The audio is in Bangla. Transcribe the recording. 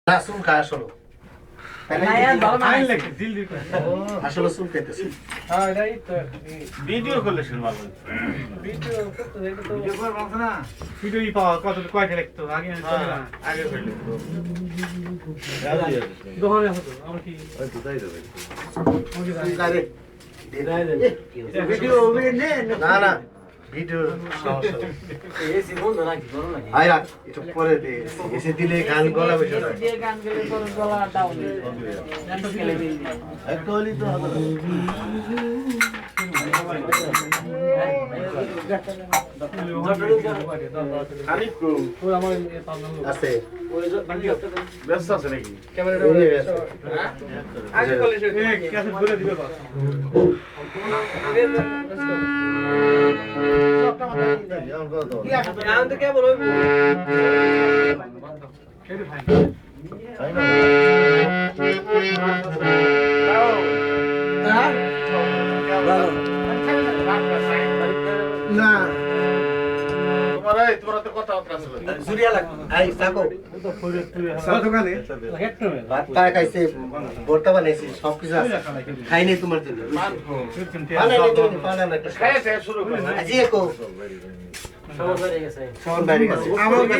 না চুল খায় আসলে আসলে চুল খাইতেছে ভিডিও করলে শুন ভালো ভিডিও পাওয়া কত কয়টা লিখতো আগে আগে করলে দোকানে হতো আমরা কি না না ভিডিও আইরা একটু পরে এসে দিলে গান গলা বেশি আছে ব্যস্ত আছে নাকি আগে ক্যাসেট বলে দিবে বাস না তোমার তো কথা আছে জুরিয়া লাগ আই সাকো দোকানে ভাত খাইছে ভর্তা বানাইছি সব কিছু আছে খাইনি তোমার জন্য খাইছে শুরু করে আজি কো সবার বাইরে গেছে আমাকে